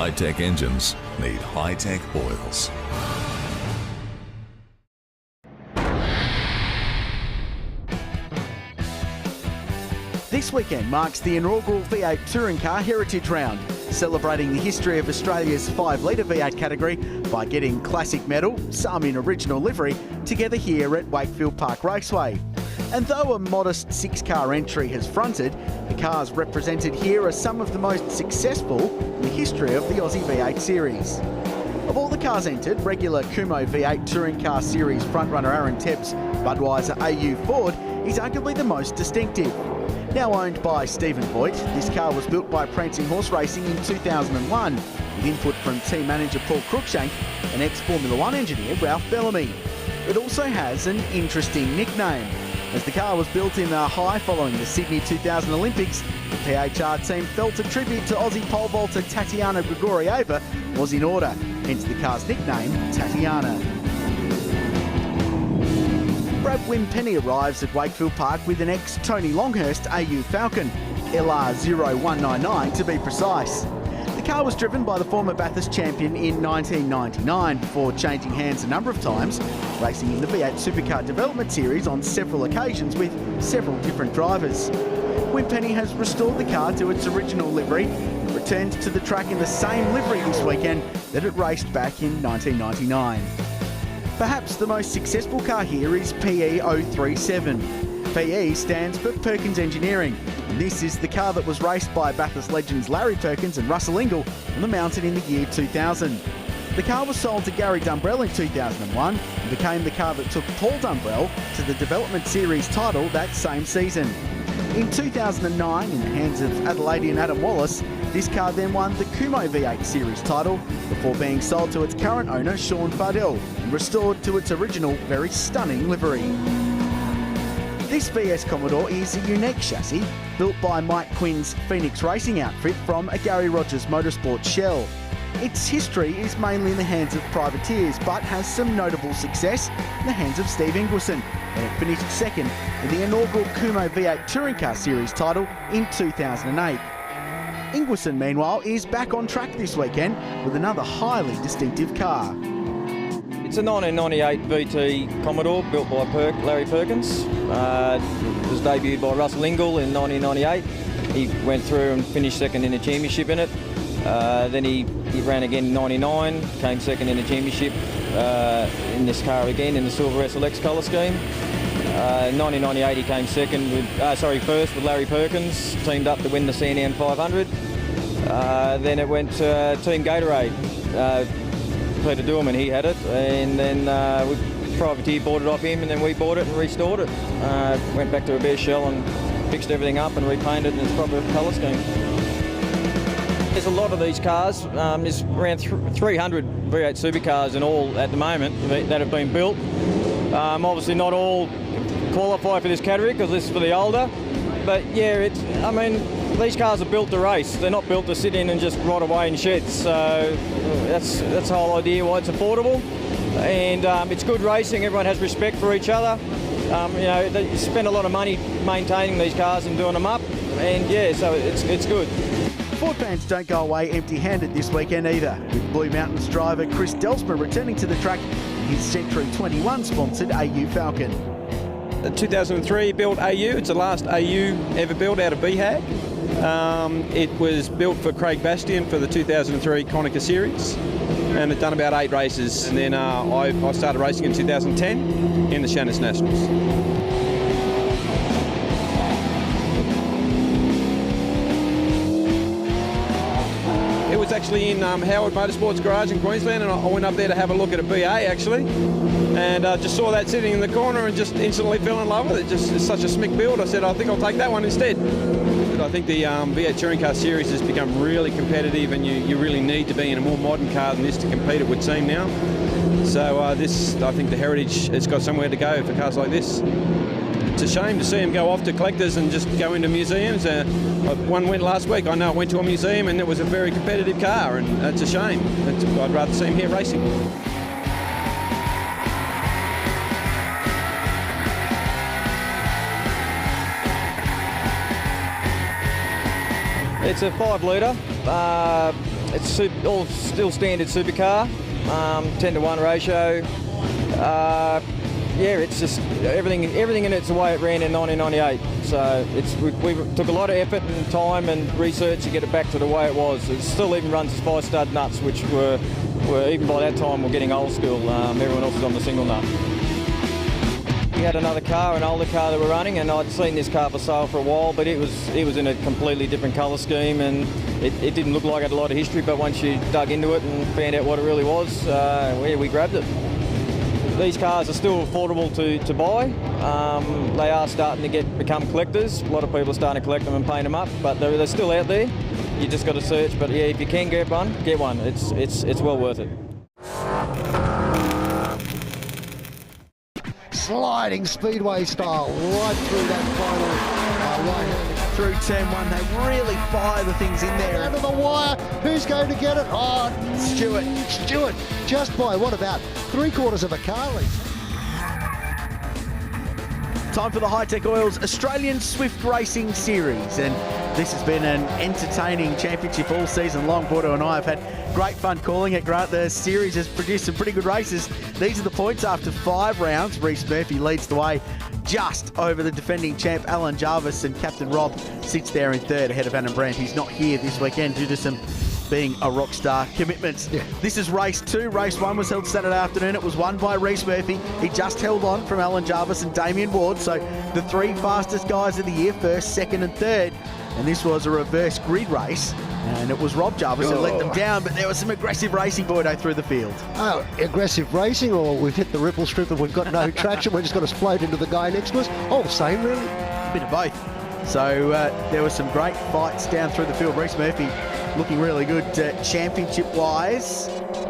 Hi-Tec engines need Hi-Tec oils. This weekend marks the inaugural V8 Touring Car Heritage Round, celebrating the history of Australia's 5-litre V8 category by getting classic metal, some in original livery, together here at Wakefield Park Raceway. And though a modest 6-car entry has fronted, the cars represented here are some of the most successful in the history of the Aussie V8 series. Of all the cars entered, regular Kumho V8 Touring Car Series frontrunner Aaron Tebb's Budweiser AU Ford is arguably the most distinctive. Now owned by Stephen Voigt, this car was built by Prancing Horse Racing in 2001 with input from team manager Paul Cruikshank and ex-Formula 1 engineer Ralph Bellamy. It also has an interesting nickname. As the car was built in the high following the Sydney 2000 Olympics, the PHR team felt a tribute to Aussie pole vaulter Tatiana Grigorieva was in order, hence the car's nickname, Tatiana. Brad Wimpenny arrives at Wakefield Park with an ex-Tony Longhurst AU Falcon, LR0199 to be precise. The car was driven by the former Bathurst champion in 1999 before changing hands a number of times, racing in the V8 Supercar Development Series on several occasions with several different drivers. Wimpenny has restored the car to its original livery and returned to the track in the same livery this weekend that it raced back in 1999. Perhaps the most successful car here is PE 037. PE stands for Perkins Engineering, and this is the car that was raced by Bathurst legends Larry Perkins and Russell Ingall on the mountain in the year 2000. The car was sold to Gary Dumbrell in 2001 and became the car that took Paul Dumbrell to the Development Series title that same season. In 2009, in the hands of Adelaidean Adam Wallace, this car then won the Kumho V8 Series title before being sold to its current owner Sean Fardell and restored to its original, very stunning livery. This VS Commodore is a unique chassis built by Mike Quinn's Phoenix Racing outfit from a Gary Rogers Motorsports shell. Its history is mainly in the hands of privateers, but has some notable success in the hands of Steve Ingwersen, and it finished second in the inaugural Kumho V8 Touring Car Series title in 2008. Ingwersen, meanwhile, is back on track this weekend with another highly distinctive car. It's a 1998 VT Commodore built by Larry Perkins. It was debuted by Russell Ingall in 1998. He went through and finished second in the championship in it. Then he ran again in 99, came second in the championship in this car again in the Silver SLX colour scheme. In 1998 he came first with Larry Perkins, teamed up to win the CNM 500. Then it went to Team Gatorade. Peter Doorman, he had it, and then Privateer bought it off him, and then we bought it and restored it. Went back to a bare shell and fixed everything up and repainted in its proper colour scheme. There's a lot of these cars. There's around 300 V8 supercars in all at the moment that have been built. Obviously not all qualify for this category because this is for the older, but yeah, these cars are built to race. They're not built to sit in and just rot away in sheds. So that's the whole idea why it's affordable, and it's good racing. Everyone has respect for each other. They spend a lot of money maintaining these cars and doing them up, and yeah, so it's good. Ford fans don't go away empty-handed this weekend either, with Blue Mountains driver Chris Delsmer returning to the track in his Century 21 sponsored AU Falcon. The 2003 built AU, it's the last AU ever built out of BHAG. It was built for Craig Bastian for the 2003 Konica Series, and it done about 8 races, and then I started racing in 2010 in the Shannon Nationals. It was actually in Howard Motorsports Garage in Queensland, and I went up there to have a look at a BA actually, and just saw that sitting in the corner and just instantly fell in love with it. Just it's such a smick build. I said, I think I'll take that one instead. But I think the V8 Touring Car Series has become really competitive, and you really need to be in a more modern car than this to compete, it would seem now. So I think the Heritage has got somewhere to go for cars like this. It's a shame to see them go off to collectors and just go into museums. One went last week. I know I went to a museum and it was a very competitive car, and it's a shame. I'd rather see him here racing. It's a 5 litre, It's all still standard supercar, 10-to-1 ratio. Yeah, it's just everything in it's the way it ran in 1998. So we took a lot of effort and time and research to get it back to the way it was. It still even runs as 5-stud nuts, which were even by that time were getting old school. Everyone else was on the single nut. We had another car, an older car that we're running, and I'd seen this car for sale for a while, but it was in a completely different colour scheme, and it didn't look like it had a lot of history. But once you dug into it and found out what it really was, we grabbed it. These cars are still affordable to buy. They are starting to become collectors. A lot of people are starting to collect them and paint them up, but they're still out there. You just got to search. But yeah, if you can get one, get one. It's well worth it. Sliding speedway style right through that final right Through turn 1, they really fire the things in there. down to the wire. Who's going to get it? Oh, Stewart, just by what, about 3/4 of a car length. Time for the Hi-Tec Oils Australian Swift Racing Series, and this has been an entertaining championship all season long. Bordeaux and I have had great fun calling it. Grant, the series has produced some pretty good races. These are the points after 5 rounds. Reece Murphy leads the way just over the defending champ Allan Jarvis, and Captain Rob sits there in third ahead of Annan Brandt. He's not here this weekend due to some being a rock star commitments. Yeah. This is race 2. Race 1 was held Saturday afternoon. It was won by Reece Murphy. He just held on from Allan Jarvis and Damian Ward. So the 3 fastest guys of the year, first, second and third. And this was a reverse grid race. And it was Rob Jarvis who let them down, but there was some aggressive racing, Bordeaux, through the field. Oh, aggressive racing, or we've hit the ripple strip and we've got no traction. We're just going to float into the guy next to us. Oh, same, really. A bit of both. So there were some great fights down through the field. Reece Murphy looking really good championship-wise.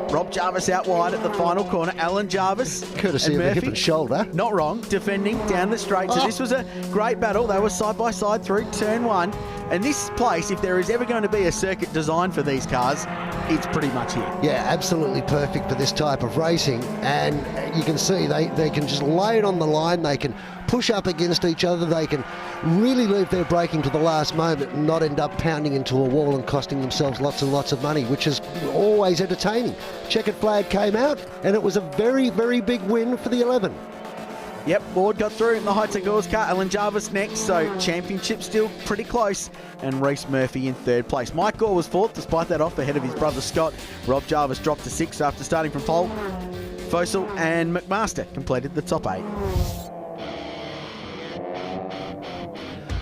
Rob Jarvis out wide at the final corner. Allan Jarvis courtesy of the hip and shoulder. Not wrong, defending down the straight. So this was a great battle. They were side by side through turn 1. And this place, if there is ever going to be a circuit designed for these cars, it's pretty much here. Yeah, absolutely perfect for this type of racing. And you can see they can just lay it on the line. They can push up against each other. They can really leave their braking to the last moment and not end up pounding into a wall and costing themselves lots and lots of money, which is always entertaining. Checkered flag came out, and it was a very, very big win for the 11. Yep, Ward got through in the Hi-Tec Oils car. Allan Jarvis next, so championship still pretty close. And Reece Murphy in third place. Mike Gore was fourth, despite that off ahead of his brother Scott. Rob Jarvis dropped to 6th after starting from pole. Foessel and McMaster completed the top 8.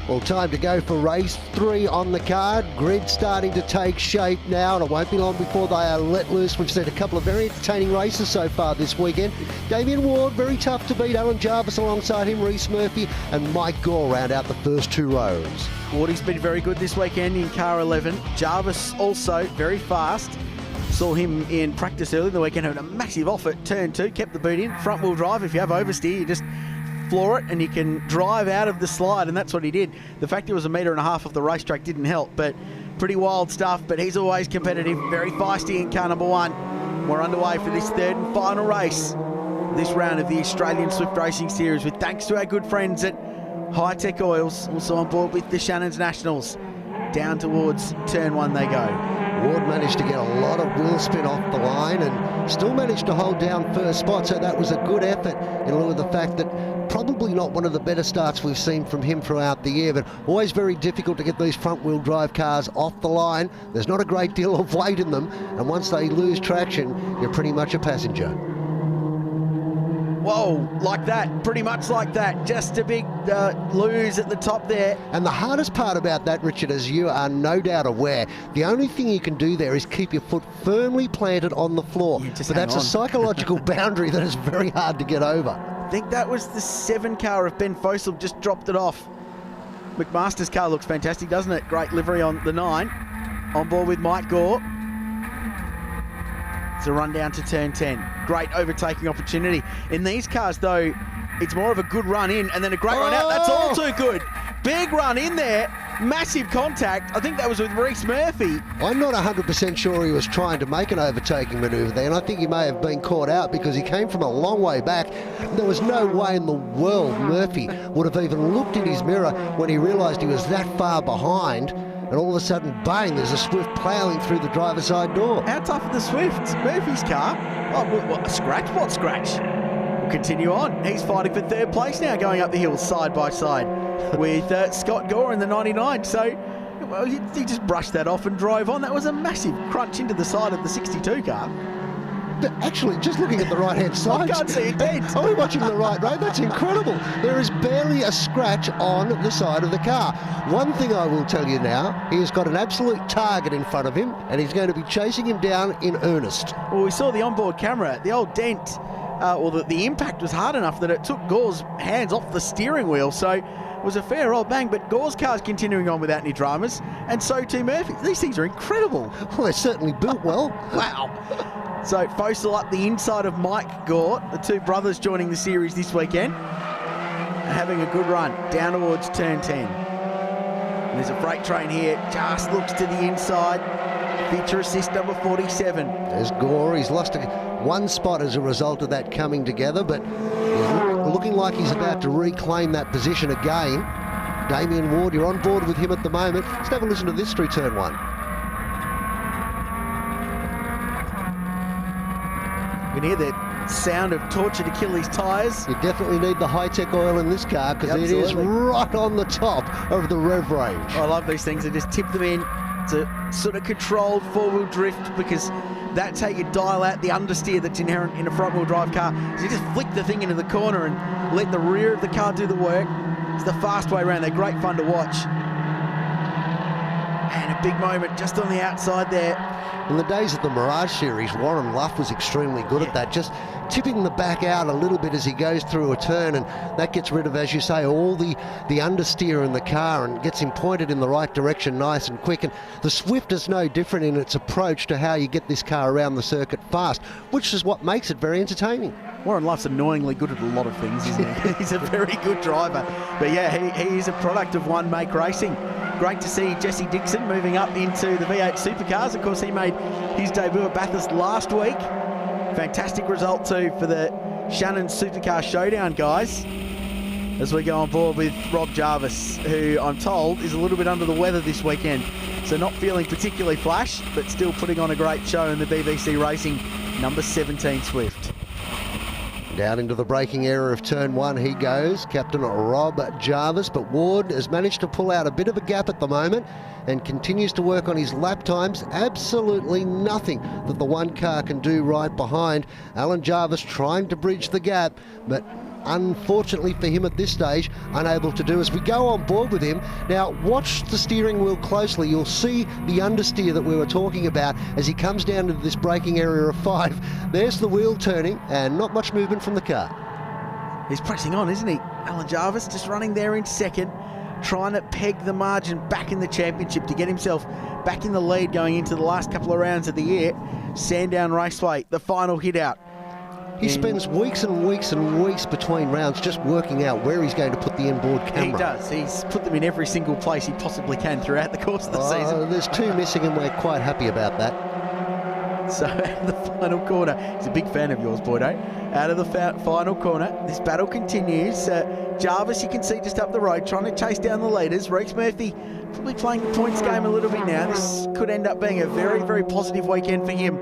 Well, time to go for race 3 on the card. Grid starting to take shape now, and it won't be long before they are let loose. We've seen a couple of very entertaining races so far this weekend. Damian Ward, very tough to beat. Allan Jarvis alongside him, Reece Murphy, and Mike Gore round out the first 2 rows. Wardy's been very good this weekend in car 11. Jarvis also very fast. Saw him in practice early in the weekend, had a massive off at turn 2, kept the boot in. Front wheel drive, if you have oversteer, you just floor it and you can drive out of the slide, and that's what he did. The fact he was 1.5 meters off the racetrack didn't help, but pretty wild stuff. But he's always competitive, very feisty in car number 1. We're underway for this 3rd and final race, this round of the Australian Swift Racing Series, with thanks to our good friends at Hi-Tec Oils, also on board with the Shannon's Nationals. Down towards turn 1 they go. Ward managed to get a lot of wheel spin off the line and still managed to hold down first spot, so that was a good effort in lieu of the fact that probably not one of the better starts we've seen from him throughout the year, but always very difficult to get these front-wheel drive cars off the line. There's not a great deal of weight in them, and once they lose traction, you're pretty much a passenger. Whoa, like that, pretty much like that. Just a big lose at the top there. And the hardest part about that, Richard, as you are no doubt aware, the only thing you can do there is keep your foot firmly planted on the floor. But that's a psychological boundary that is very hard to get over. I think that was the 7 car of Ben Foessel, just dropped it off. McMaster's car looks fantastic, doesn't it? Great livery on the 9. On board with Mike Gore. It's a run down to turn 10. Great overtaking opportunity. In these cars, though, it's more of a good run in and then a great run out. That's all too good. Big run in there. Massive contact. I think that was with Reece Murphy. I'm not 100% sure he was trying to make an overtaking manoeuvre there, and I think he may have been caught out because he came from a long way back. There was no way in the world Murphy would have even looked in his mirror when he realised he was that far behind and all of a sudden, bang, there's a Swift ploughing through the driver's side door. How tough are the Swifts? Murphy's car. Oh, what a scratch? What scratch? We'll continue on. He's fighting for third place now, going up the hill side by side with Scott Gore in the 99. So, well, he just brushed that off and drove on. That was a massive crunch into the side of the 62 car. Actually, just looking at the right-hand side. I can't see a dent. Are we watching the right road? That's incredible. There is barely a scratch on the side of the car. One thing I will tell you now, he has got an absolute target in front of him, and he's going to be chasing him down in earnest. Well, we saw the onboard camera, the old dent, the impact was hard enough that it took Gore's hands off the steering wheel, so it was a fair old bang, but Gore's car's continuing on without any dramas, and so too Murphy. These things are incredible. Well, they're certainly built well. Wow. So Foessel up the inside of Mike Gore, the two brothers joining the series this weekend, having a good run down towards turn 10. And there's a freight train here, just looks to the inside. Feature assist number 47. There's Gore. He's lost one spot as a result of that coming together, but he's looking like he's about to reclaim that position again. Damian Ward, you're on board with him at the moment. Let's have a listen to this through turn 1. You can hear the sound of tortured Achilles tyres. You definitely need the Hi-Tec oil in this car because it is right on the top of the rev range. I love these things. They just tip them in. It's a sort of controlled four-wheel drift because that's how you dial out the understeer that's inherent in a front-wheel drive car. So you just flick the thing into the corner and let the rear of the car do the work. It's the fast way around. They're great fun to watch. And a big moment just on the outside there. In the days of the Mirage Series, Warren Luff was extremely good at that, just tipping the back out a little bit as he goes through a turn, and that gets rid of, as you say, all the understeer in the car and gets him pointed in the right direction nice and quick. And the Swift is no different in its approach to how you get this car around the circuit fast, which is what makes it very entertaining. Warren Luff's annoyingly good at a lot of things, isn't he? He's a very good driver. But yeah, he is a product of One Make Racing. Great to see Jesse Dixon moving up into the V8 Supercars. Of course, he made his debut at Bathurst last week. Fantastic result too for the Shannon Supercar Showdown guys. As we go on board with Rob Jarvis, who I'm told is a little bit under the weather this weekend. So not feeling particularly flash, but still putting on a great show in the BBC Racing number 17 Swift. Down into the braking area of turn 1 he goes, Captain Rob Jarvis, but Ward has managed to pull out a bit of a gap at the moment and continues to work on his lap times. Absolutely nothing that the one car can do right behind. Allan Jarvis trying to bridge the gap, but unfortunately for him at this stage, unable to do. As we go on board with him, now watch the steering wheel closely. You'll see the understeer that we were talking about as he comes down to this braking area of 5. There's the wheel turning and not much movement from the car. He's pressing on, isn't he? Allan Jarvis just running there in second, trying to peg the margin back in the championship to get himself back in the lead going into the last couple of rounds of the year. Sandown Raceway, the final hit out. He spends weeks and weeks and weeks between rounds just working out where he's going to put the inboard camera. He does. He's put them in every single place he possibly can throughout the course of the season. There's 2 missing and we're quite happy about that. So the final corner, he's a big fan of yours, Boydo. Out of the final corner, this battle continues. Jarvis, you can see just up the road, trying to chase down the leaders. Reece Murphy probably playing the points game a little bit now. This could end up being a very, very positive weekend for him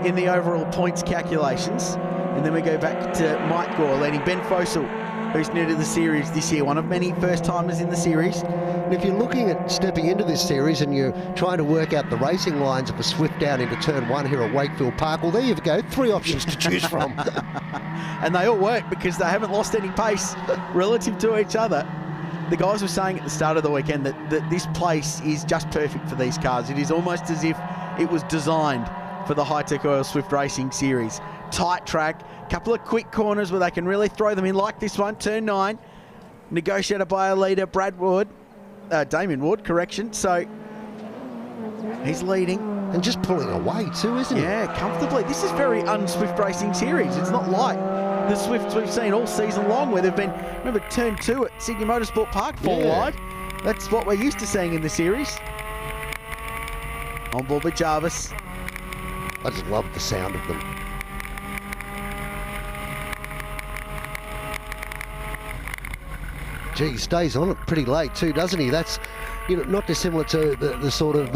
in the overall points calculations. And then we go back to Mike Gore leading Ben Foessel, who's new to the series this year, one of many first-timers in the series. And if you're looking at stepping into this series and you're trying to work out the racing lines of a Swift down into turn 1 here at Wakefield Park, well, there you go, 3 options to choose from. And they all work because they haven't lost any pace relative to each other. The guys were saying at the start of the weekend that this place is just perfect for these cars. It is almost as if it was designed for the Hi-Tec Oil Swift Racing Series. Tight track, couple of quick corners where they can really throw them in, like this one, turn 9, negotiated by a leader, Damian Ward, correction. So he's leading. And just pulling away too, isn't he? Yeah, comfortably. This is very un-Swift Racing Series. It's not like the Swifts we've seen all season long where they've been, remember turn 2 at Sydney Motorsport Park, 4 wide. That's what we're used to seeing in the series. On board with Jarvis. I just love the sound of them. Gee, he stays on it pretty late too, doesn't he? That's not dissimilar to the sort of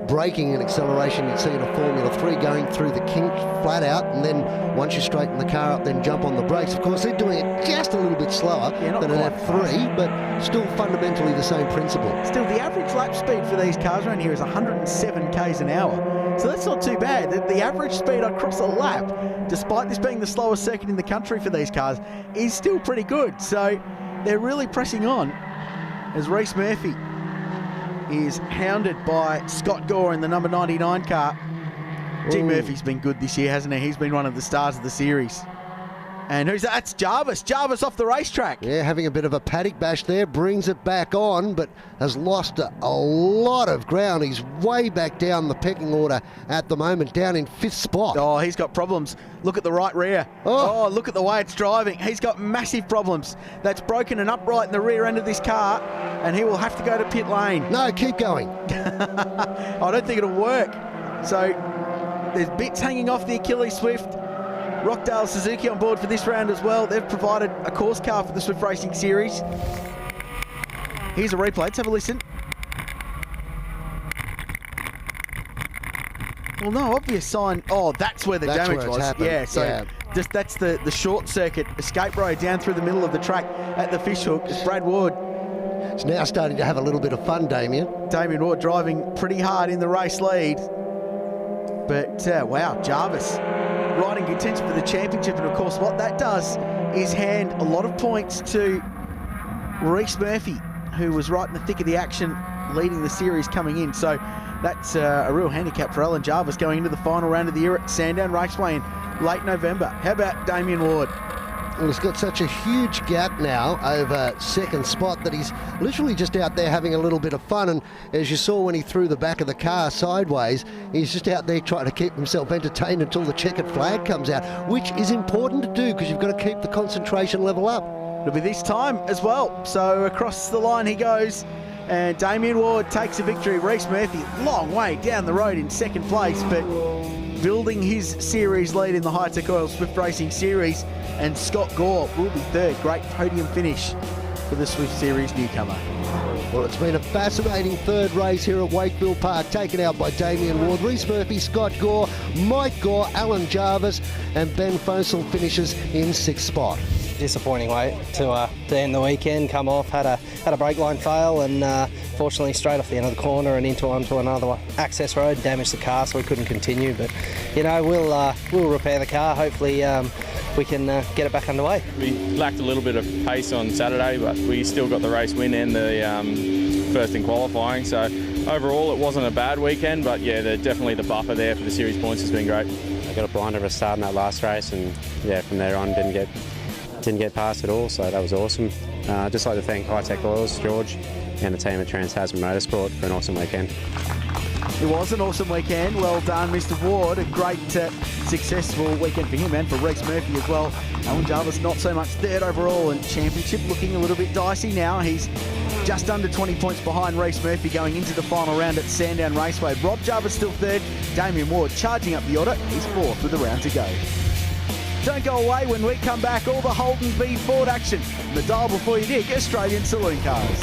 braking and acceleration you'd see in a Formula 3, going through the kink flat out, and then once you straighten the car up, then jump on the brakes. Of course, they're doing it just a little bit slower than an F3, but still fundamentally the same principle. Still, the average lap speed for these cars around here is 107 k's an hour. So that's not too bad. The average speed across a lap, despite this being the slowest circuit in the country for these cars, is still pretty good. So they're really pressing on as Reece Murphy is hounded by Scott Gore in the number 99 car. G. Murphy's been good this year, hasn't he? He's been one of the stars of the series. And who's that? That's Jarvis. Jarvis off the racetrack. Yeah, having a bit of a paddock bash there, brings it back on, but has lost a lot of ground. He's way back down the pecking order at the moment, down in 5th spot. Oh, he's got problems. Look at the right rear. Oh, look at the way it's driving. He's got massive problems. That's broken an upright in the rear end of this car, and he will have to go to pit lane. No, keep going. I don't think it'll work. So there's bits hanging off the Achilles Swift. Rockdale Suzuki on board for this round as well. They've provided a course car for the Swift Racing Series. Here's a replay. Let's have a listen. Well, no obvious sign. Oh, that's where the damage was. Happened. Yeah, so just that's the short circuit escape road down through the middle of the track at the fishhook. It's Brad Ward. It's now starting to have a little bit of fun, Damian. Damian Ward driving pretty hard in the race lead. But, wow, Jarvis riding contention for the championship, and of course what that does is hand a lot of points to Reece Murphy, who was right in the thick of the action leading the series coming in. So that's a real handicap for Allan Jarvis going into the final round of the year at Sandown Raceway in late November. How about Damian Ward? Well, he's got such a huge gap now over 2nd spot that he's literally just out there having a little bit of fun. And as you saw when he threw the back of the car sideways, he's just out there trying to keep himself entertained until the checkered flag comes out, which is important to do because you've got to keep the concentration level up. It'll be this time as well. So across the line he goes, and Damian Ward takes a victory. Reece Murphy, long way down the road in 2nd place, but building his series lead in the Hi-Tec Oil Swift Racing Series. And Scott Gore will be 3rd. Great podium finish for the Swift Series newcomer. Well, it's been a fascinating 3rd race here at Wakefield Park, taken out by Damian Ward. Reece Murphy, Scott Gore, Mike Gore, Allan Jarvis, and Ben Foessel finishes in 6th spot. Disappointing way to end the weekend. Come off, had a brake line fail, and fortunately straight off the end of the corner and onto another access road, damaged the car, so we couldn't continue. But we'll repair the car. Hopefully we can get it back underway. We lacked a little bit of pace on Saturday, but we still got the race win and the first in qualifying. So overall, it wasn't a bad weekend, but yeah, definitely the buffer there for the series points has been great. I got a blinder at a start in that last race, and yeah, from there on didn't get past at all, so that was awesome. I'd just like to thank Hi-Tec Oils, George, and the team at Trans-Tasman Motorsport for an awesome weekend. It was an awesome weekend. Well done, Mr. Ward. A great, successful weekend for him and for Reece Murphy as well. Allan Jarvis not so much 3rd overall, and championship looking a little bit dicey now. He's just under 20 points behind Reece Murphy going into the final round at Sandown Raceway. Rob Jarvis still 3rd. Damian Ward charging up the order. He's 4th with a round to go. Don't go away. When we come back, all the Holden v Ford action. The dial before you dig, Australian Saloon Cars.